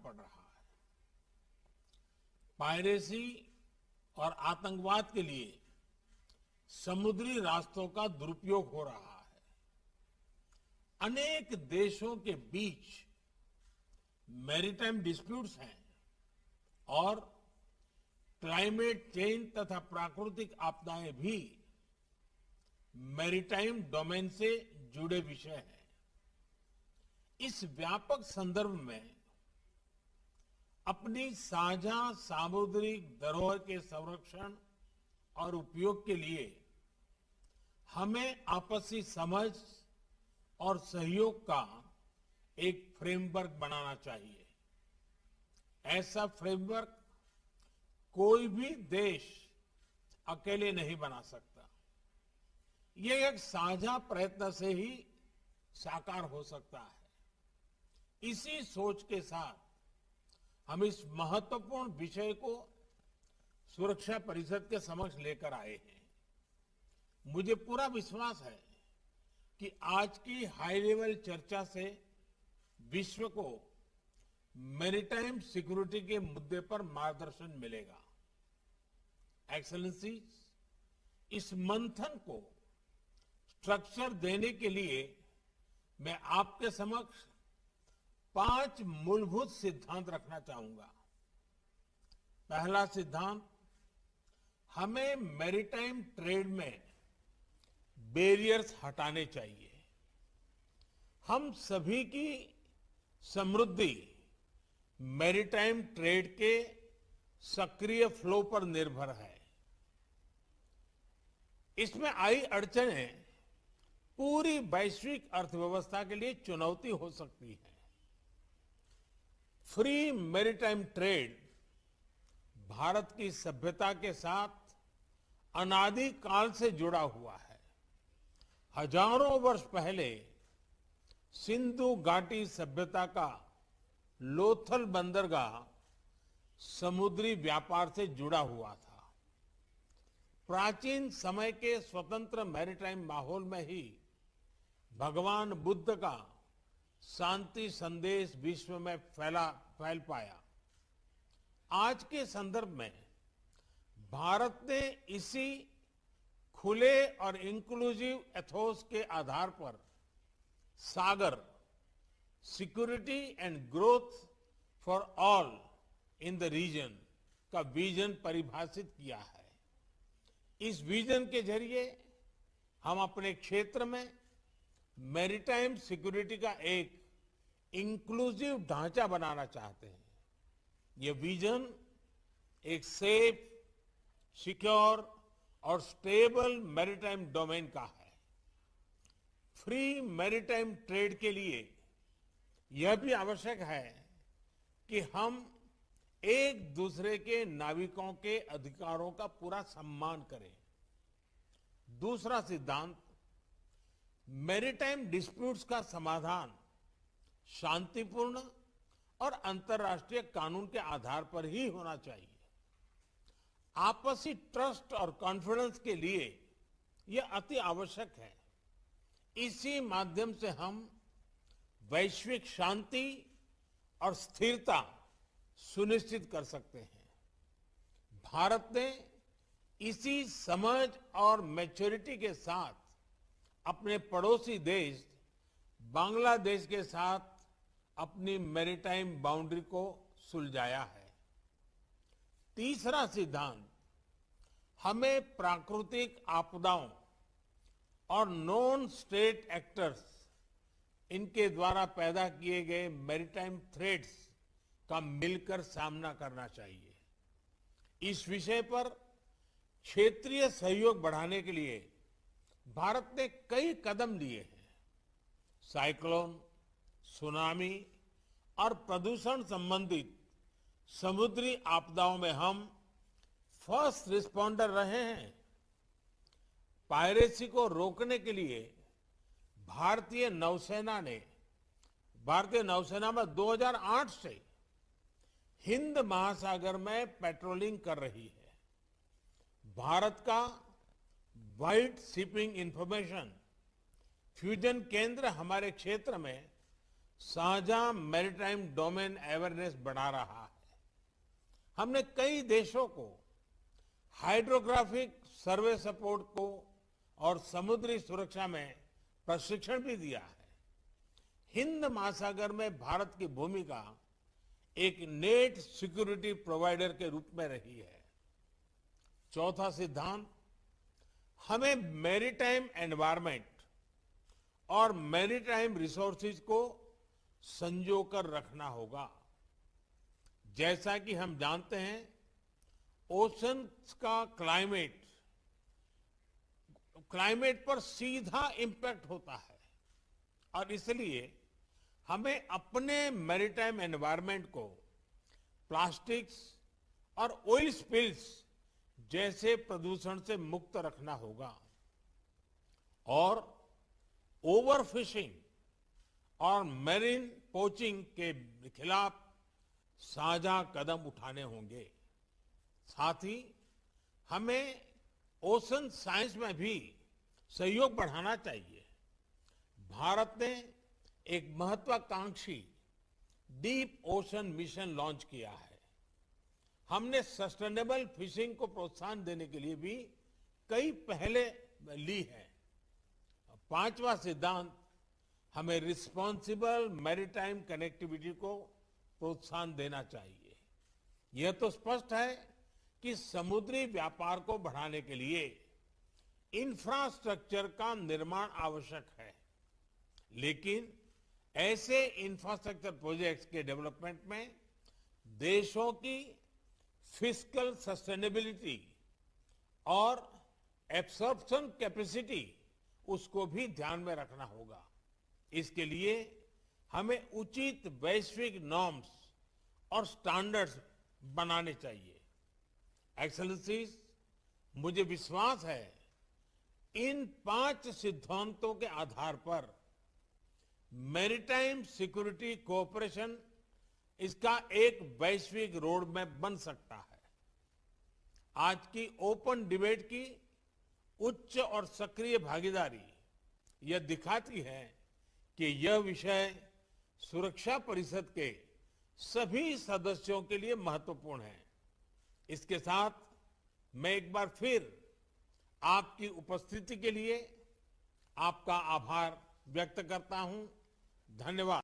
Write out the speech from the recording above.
पड़ रहा है। पायरेसी और आतंकवाद के लिए समुद्री रास्तों का दुरुपयोग हो रहा है। अनेक देशों के बीच मैरीटाइम डिस्प्यूट्स हैं और क्लाइमेट चेंज तथा प्राकृतिक आपदाएं भी मैरीटाइम डोमेन से जुड़े विषय हैं। इस व्यापक संदर्भ में अपनी साझा सामुद्रिक धरोहर के संरक्षण और उपयोग के लिए हमें आपसी समझ और सहयोग का एक फ्रेमवर्क बनाना चाहिए। ऐसा फ्रेमवर्क कोई भी देश अकेले नहीं बना सकता। ये एक साझा प्रयत्न से ही साकार हो सकता है। इसी सोच के साथ हम इस महत्वपूर्ण विषय को सुरक्षा परिषद के समक्ष लेकर आए हैं। मुझे पूरा विश्वास है कि आज की हाई लेवल चर्चा से विश्व को मैरीटाइम सिक्योरिटी के मुद्दे पर मार्गदर्शन मिलेगा। एक्सेलेंसी, इस मंथन को स्ट्रक्चर देने के लिए मैं आपके समक्ष 5 मूलभूत सिद्धांत रखना चाहूंगा। पहला सिद्धांत, हमें मैरीटाइम ट्रेड में बैरियर्स हटाने चाहिए। हम सभी की समृद्धि मैरीटाइम ट्रेड के सक्रिय फ्लो पर निर्भर है। इसमें आई अड़चनें पूरी वैश्विक अर्थव्यवस्था के लिए चुनौती हो सकती है। फ्री मैरीटाइम ट्रेड भारत की सभ्यता के साथ अनादि काल से जुड़ा हुआ है। हजारों वर्ष पहले सिंधु घाटी सभ्यता का लोथल बंदरगाह समुद्री व्यापार से जुड़ा हुआ था। प्राचीन समय के स्वतंत्र मैरीटाइम माहौल में ही भगवान बुद्ध का शांति संदेश विश्व में फैल पाया। आज के संदर्भ में भारत ने इसी खुले और इंक्लूसिव एथोस के आधार पर Sagar, security and growth for all in the region का विजन परिभाषित किया है। इस विजन के जरिए हम अपने क्षेत्र में मैरीटाइम सिक्योरिटी का एक इंक्लूसिव ढांचा बनाना चाहते हैं। यह विजन एक सेफ, सिक्योर और स्टेबल मैरीटाइम डोमेन का है। फ्री मैरीटाइम ट्रेड के लिए यह भी आवश्यक है कि हम एक दूसरे के नाविकों के अधिकारों का पूरा सम्मान करें। दूसरा सिद्धांत, मैरीटाइम डिस्प्यूट्स का समाधान शांतिपूर्ण और अंतर्राष्ट्रीय कानून के आधार पर ही होना चाहिए। आपसी ट्रस्ट और कॉन्फिडेंस के लिए यह अति आवश्यक है। इसी माध्यम से हम वैश्विक शांति और स्थिरता सुनिश्चित कर सकते हैं। भारत ने इसी समझ और मैच्योरिटी के साथ अपने पड़ोसी देश बांग्लादेश के साथ अपनी मैरीटाइम बाउंड्री को सुलझाया है। तीसरा सिद्धांत, हमें प्राकृतिक आपदाओं और नॉन स्टेट एक्टर्स, इनके द्वारा पैदा किए गए मैरीटाइम थ्रेट्स का मिलकर सामना करना चाहिए। इस विषय पर क्षेत्रीय सहयोग बढ़ाने के लिए भारत ने कई कदम लिए हैं। साइक्लोन, सुनामी और प्रदूषण संबंधित समुद्री आपदाओं में हम फर्स्ट रिस्पॉन्डर रहे हैं। पायरेसी को रोकने के लिए भारतीय नौसेना में 2008 से हिंद महासागर में पेट्रोलिंग कर रही है। भारत का व्हाइट शिपिंग इंफॉर्मेशन फ्यूजन केंद्र हमारे क्षेत्र में साझा मैरीटाइम डोमेन अवेयरनेस बढ़ा रहा है। हमने कई देशों को हाइड्रोग्राफिक सर्वे सपोर्ट को और समुद्री सुरक्षा में प्रशिक्षण भी दिया है। हिंद महासागर में भारत की भूमिका एक नेट सिक्योरिटी प्रोवाइडर के रूप में रही है। चौथा सिद्धांत, हमें मैरीटाइम एनवायरनमेंट और मैरीटाइम रिसोर्सेज को संजोकर रखना होगा। जैसा कि हम जानते हैं, ओशन का क्लाइमेट पर सीधा इंपैक्ट होता है और इसलिए हमें अपने मैरीटाइम एनवायरनमेंट को प्लास्टिक्स और ऑयल स्पिल्स जैसे प्रदूषण से मुक्त रखना होगा और ओवरफिशिंग और मैरीन पोचिंग के खिलाफ साझा कदम उठाने होंगे। साथ ही हमें ओशन साइंस में भी सहयोग बढ़ाना चाहिए। भारत ने एक महत्वाकांक्षी डीप ओशन मिशन लॉन्च किया है। हमने सस्टेनेबल फिशिंग को प्रोत्साहन देने के लिए भी कई पहले ली है। पांचवा सिद्धांत, हमें रिस्पॉन्सिबल मैरीटाइम कनेक्टिविटी को प्रोत्साहन देना चाहिए। यह तो स्पष्ट है कि समुद्री व्यापार को बढ़ाने के लिए इंफ्रास्ट्रक्चर का निर्माण आवश्यक है, लेकिन ऐसे इंफ्रास्ट्रक्चर प्रोजेक्ट्स के डेवलपमेंट में देशों की फिस्कल सस्टेनेबिलिटी और एब्सॉर्प्शन कैपेसिटी उसको भी ध्यान में रखना होगा। इसके लिए हमें उचित वैश्विक नॉर्म्स और स्टैंडर्ड्स बनाने चाहिए। एक्सेलेंसीज, मुझे विश्वास है इन 5 सिद्धांतों के आधार पर मैरीटाइम सिक्योरिटी कोऑपरेशन इसका एक वैश्विक रोड मैप बन सकता है। आज की ओपन डिबेट की उच्च और सक्रिय भागीदारी यह दिखाती है कि यह विषय सुरक्षा परिषद के सभी सदस्यों के लिए महत्वपूर्ण है। इसके साथ मैं एक बार फिर आपकी उपस्थिति के लिए आपका आभार व्यक्त करता हूं। धन्यवाद।